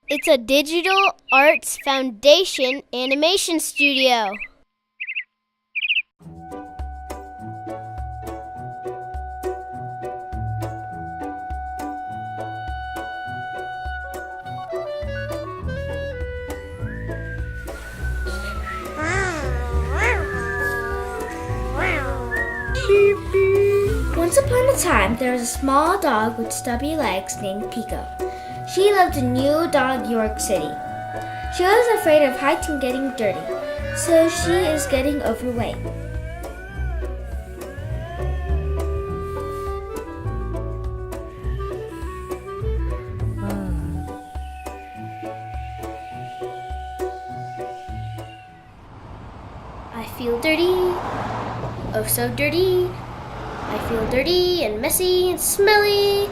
It's a Digital Arts Foundation animation studio. Once upon a time, there was a small dog with stubby legs named Pico. She lived in New York City. She was afraid of heights and getting dirty, so she is getting overweight. I feel dirty, oh so dirty. I feel dirty and messy and smelly.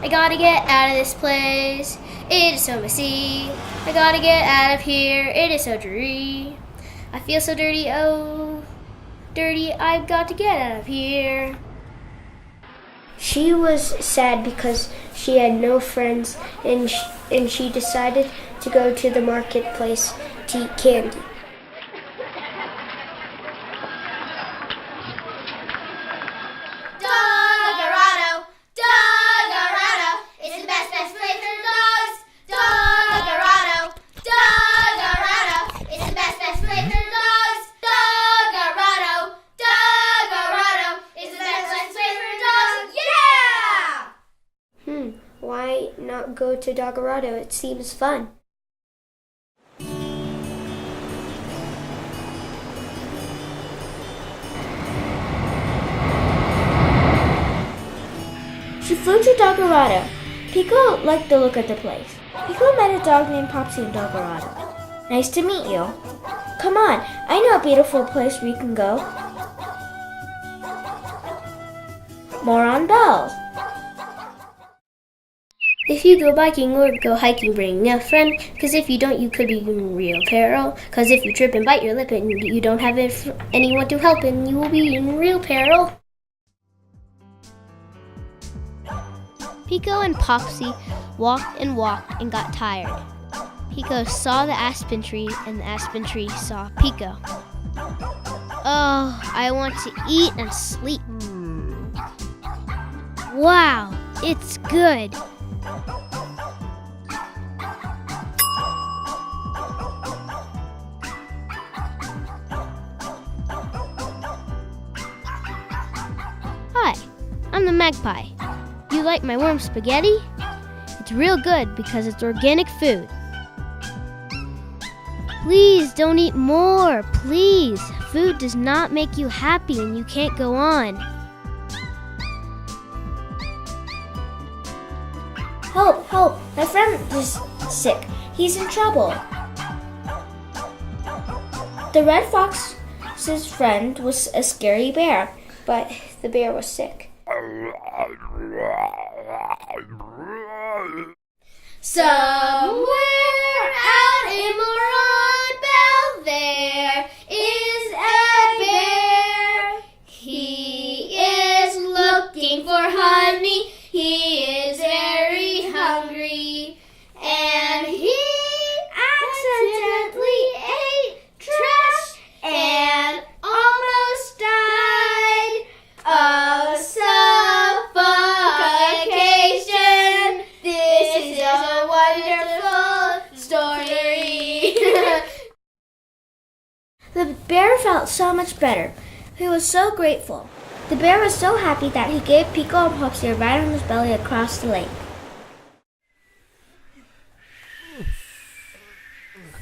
I gotta get out of this place, it is so messy. I gotta get out of here, it is so dreary. I feel so dirty, oh, dirty, I've got to get out of here. She was sad because she had no friends, and she decided to go to the marketplace to eat candy. Why not go to Doggerado? It seems fun. She flew to Doggerado. Pico liked the look of the place. Pico met a dog named Popsy in Doggerado. Nice to meet you. Come on, I know a beautiful place we can go. Moron Bells. If you go biking or go hiking, bring a friend, cause if you don't, you could be in real peril. Cause if you trip and bite your lip and you don't have anyone to help, and you will be in real peril. Pico and Popsy walked and got tired. Pico saw the aspen tree, and the aspen tree saw Pico. Oh, I want to eat and sleep. Wow, it's good. Hi, I'm the magpie. You like my warm spaghetti? It's real good because it's organic food. Please don't eat more, please. Food does not make you happy and you can't go on. Help, help, my friend is sick. He's in trouble. The red fox's friend was a scary bear, but the bear was sick. Somewhere out in Moron Bell there is a bear. He is looking for honey. He is very hungry. And he accidentally ate trash and almost died of suffocation. This is a wonderful story. The bear felt so much better. He was so grateful. The bear was so happy that he gave Pico and Popsy a ride on his belly across the lake.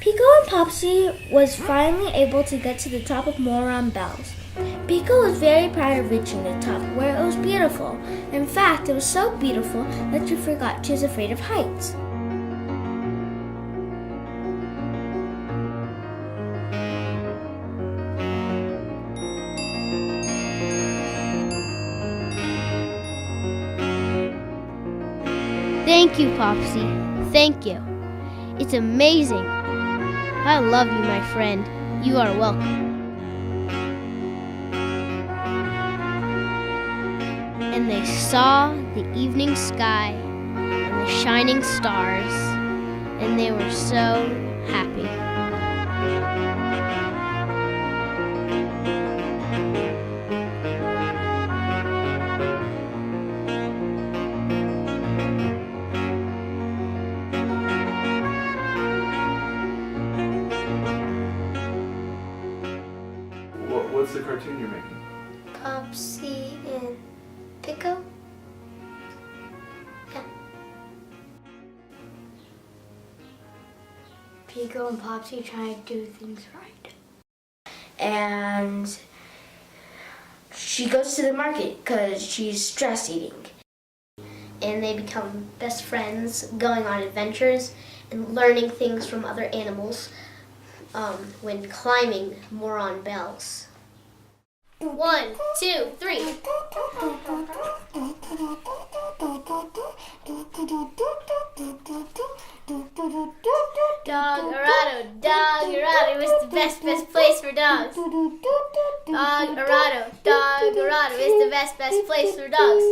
Pico and Popsy was finally able to get to the top of Moron Bells. Pico was very proud of reaching the top, where it was beautiful. In fact, it was so beautiful that she forgot she was afraid of heights. Thank you, Popsy. Thank you. It's amazing. I love you, my friend. You are welcome. and they saw the evening sky and the shining stars, and they were so happy. What's the cartoon you're making? Popsy and Pico? Yeah. Pico and Popsy trying to do things right. And she goes to the market because she's stress eating. And they become best friends, going on adventures and learning things from other animals when climbing Moron Bells. 1, 2, 3. Dog-arado, Dog-arado is the best place for dogs. Dog-arado, Dog-arado is the best place for dogs.